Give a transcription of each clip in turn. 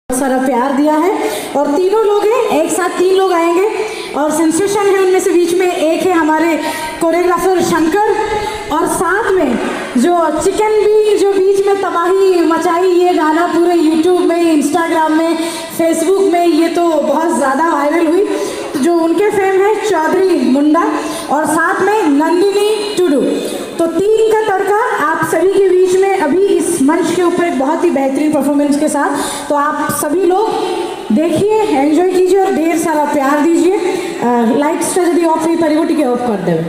सारा प्यार दिया है। और तीनों लोग हैं, एक साथ 3 लोग आएंगे और सेंसेशन है उनमें से। बीच में एक है हमारे कोरियोग्राफर शंकर, और साथ में जो चिकन भी जो बीच में तबाही मचाई, ये गाना पूरे यूट्यूब में, इंस्टाग्राम में, फेसबुक में ये तो बहुत ज़्यादा वायरल हुई। तो जो उनके फेम है चौधरी मुंडा और साथ में नंदिनी टुडू। तो 3 का तड़का आप सभी के बीच में अभी इस मंच के ऊपर एक बहुत ही बेहतरीन परफॉर्मेंस के साथ। तो आप सभी लोग देखिए, एंजॉय कीजिए और ढेर सारा प्यार दीजिए। लाइट्स यदि ऑफ नहीं पारे टिके ऑफ कर देवे।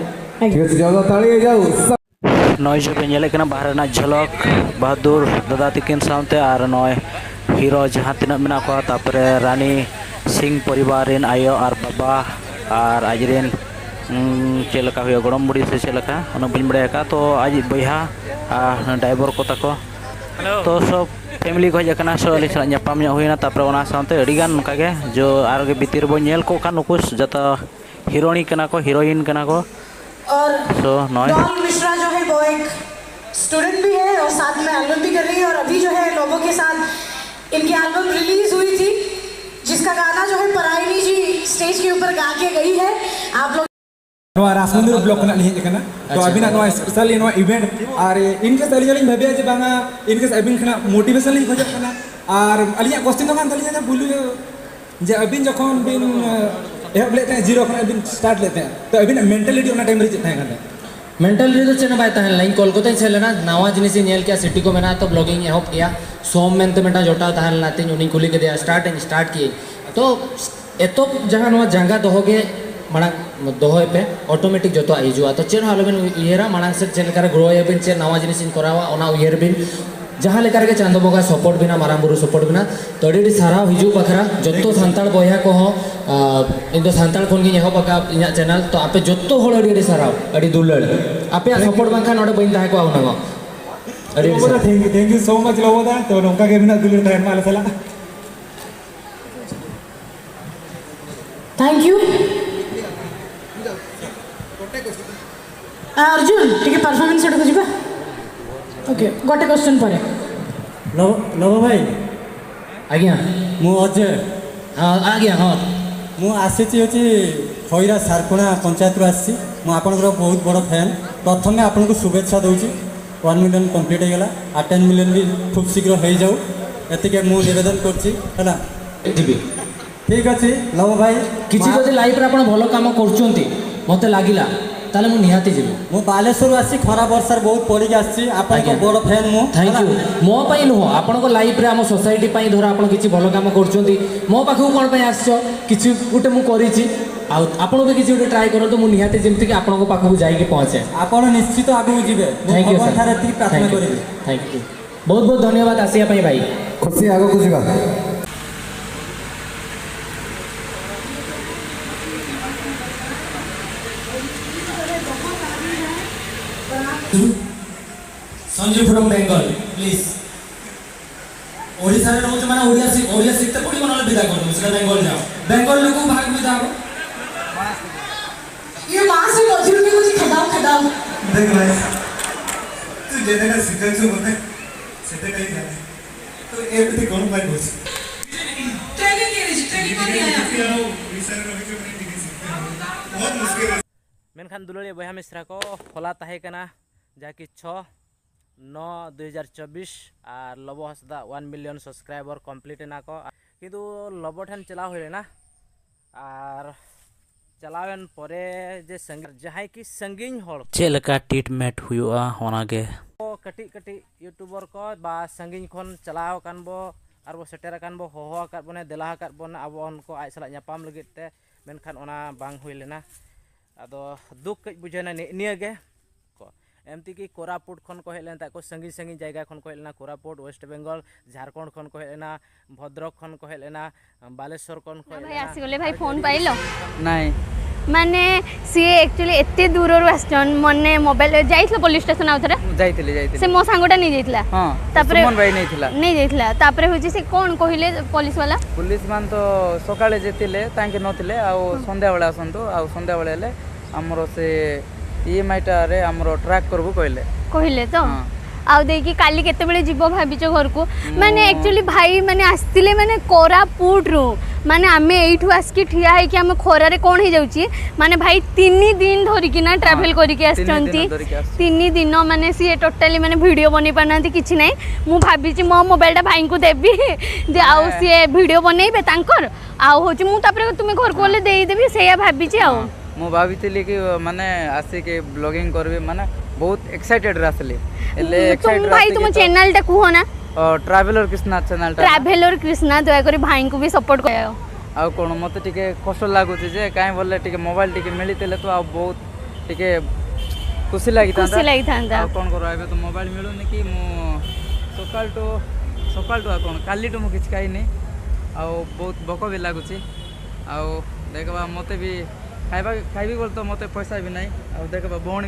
नॉय जो पे बाहर झलक बहादुर दादा तकिन सामते और नॉय हीरो जहाँ तीना मेना को तापरे रानी सिंह परिवार रेन आयो और बाबा और आजरेन चेलका हुआ गड़म बुढ़ी से चेलका बी बड़ा। तो आज बहा ड्राइवर को ताको तो सब फैमिली को हजना सो अली नापाम होना तापर सामते अड़ीगान उनका जो आर भीतर बो नेल को नुकु जत हिरोनी को हिरोइन को। और तो डॉल मिश्रा जो है वो एक स्टूडेंट भी है और साथ में एल्बम भी कर रही है। और अभी जो है लोगों के साथ इनकी एल्बम रिलीज हुई थी, जिसका गाना जो है परायनी जी स्टेज के ऊपर गा के गई है। आप लोग रासमंदिर ब्लॉक तो अभी स्पेशल इवेंट और इनके अली भावे जे बांगा इनके अभी मोटिवेशन खोजना और अली क्वेश्चन तो बोलू जे अभी जखन बिन एहब लेते हैं जीरो अभी स्टार्ट लेते हैं तो अभी मेंटालिटी टाइम मेंटालिटी तो चेना बाय तहन लाइन कोलकाता चलेना नावा जिनिस नेल किया सिटी को मेना तो ब्लॉगिंग एहब किया सोम मेनते मेटा जोटा तहन लाते उनी कुली के स्टार्ट किए तो एतो जहां नवा जंगा दोहोगे मांग दोहे पे ऑटोमेटिक जो हजूआ। तो चेन आलोबन उयहरा मांग से चेलकार ग्रोबन चे नावा जिनिस करावा उयहर बिन जहाँ लेकर के चांदो बंगा सपोर्ट बिना माराम बुरु सपोर्ट बिना तो अड़ी साराव हिजू बखरा जो सानताल बया को इन दो सानताल खन गे एहब इन चैनल तो आपे जो हड़ अड़ी साराव अड़ी दुलड़ आपे सपोर्ट बांखा नोडे बइन ताहे को आउना अड़ी थैंक यू सो मच लोबोदा। तो नोंका के बिना दुलड़ ताहे माले सला थैंक यू। अर्जुन टिके परफॉर्मेंस एटा बुझिबा। ओके गोटे क्वेश्चन परे नव भाई आज्ञा मु अजय हाँ आज्ञा हाँ मु आसी खैरा सारकुणा पंचायत आसी आपंकर बहुत बड़ फैन। प्रथम आपको शुभेच्छा दूसरी 1 मिलियन कंप्लीट हो गला आ 10 मिलियन भी खूब शीघ्र हो जाऊ एतिके मु निवेदन करला। ठीक अच्छे लव भाई किसी जब लाइफ रे भल कम कर मत लगिला ताले मु निहाती जीवी मु बालेश्वर आसी खरा वर्षार बहुत पढ़ी आसी आपन बड़ फैन मु थैंक यू मो पई नुह आपन को लाइफ रे हम सोसाइटी पई धर आपन किछि भलो काम करछोंती मो पाखु कोन पई आछो किछि गुटे मु करिछि आ आपन भी किछि गुटे ट्राई करतो मु निहाती जेमति कि आपन को पाखु जाई के पहुंचे आपन निश्चित आगु जिवे थैंक यू सर थारे प्रार्थना करिबे। थैंक यू बहुत बहुत धन्यवाद आसिया पई भाई खुशी आगो को जिबा। संजय फ्रॉम बेंगल प्लीज ओडिसा रे रोज माने ओडिया शिखते पड़ी मनले विदा कर से बेंगल जाओ बेंगल लोग भाग विदा हो ये वहां से लॉजिक में कुछ खदाव देख भाई तू जे देना सिखल छु मते सेते कई जाने तो एबती कोन पाई बोस ट्रेनिंग कर आया ओडिसा रे रोज में टिके सिखते बहुत मुश्किल मेनखान दुलड़िया बया मिश्रा को खोला ताहे कना जाकि 6/9/2024 और लबो हसदा 1 मिलियन सब्सक्राइबर कंप्लीट ना को किंतु लबो ठन चलाव होले ना और चलावेन परे जे जहां की संगीन हड़ चेलका ट्रीटमेंट हुआ होना के कटी कटी यूट्यूबर को बा संगीन खन चलाव कान बो और बो सेटर कान बो होहो काट बने देला काट बन अब उनको आज सला नापाम लगित ते मेनखान ओना बांग हुई लेना आदो दुख कज बुझेना निया गे एमती कि कोरापुट खन को हेलेन ताको संगी संगी जायगा खन को हेलेना कोरापुट वेस्ट बेंगल झारखंड खन को हेलेना भद्रक खन को हेलेना बालेश्वर खन को भाई आसी गले भाई फोन पाइलो नाही माने सी एक्चुअली एते दूर रो आस्टन मने मोबाइल जाइथला पुलिस स्टेशन आउथरे जाइथिले से मो सांगोटा नहीं जाइथला हां तापरे सुमन भाई नहीं जाइथला तापरे होची से कोन कहिले पुलिस वाला पुलिस मान तो सकाळे जेतिले तांके नथिले आ संध्या बेला आसंतु आ संध्या बेला ले हमरो से ईएमआई टा रे हमरो ट्रैक करबो कहले तो आउ देखि काली केते बेले जीवो भाबिच घर को माने एक्चुअली भाई माने आस्तिले माने कोरापुट रो माने आमे एठू आसकी ठिया है कि आमे खोरा रे कोन हे जाउची माने भाई 3 दिन धरि कि ना ट्रैवल करि के आछंती 3 दिन माने सी टोटली माने वीडियो बनै पानांती किछि नै मु भाबिची मो मोबाइल भाई को देबी जे आउ सी वीडियो बनैबे तांकर आउ होची मु तापर तुमे घर को ले देई देबी सेया भाबिची आउ मु भाबितली कि माने आसी के ब्लॉगिंग करबे माने बहुत एक्साइटेड रासली एले एक्साइटेड भाई तुम चैनल टा कुहो ना traveller Krishna channel traveller Krishna दया करी भाई को भी सपोर्ट कयो आ कोन मते टिके कष्ट लागु जे काई बोलले टिके मोबाइल टिके मिलितेले तो आ बहुत टिके खुशी लागिता आ कोन करो आबे तो मोबाइल मिलुनी कि मु सकाल तो कोन काली तो मु किछ खाई नै आ बहुत बको भी लागु छी आ देखबा मते भी खाइबा बोल तो मते पैसा भी नै आ देखबा बोणी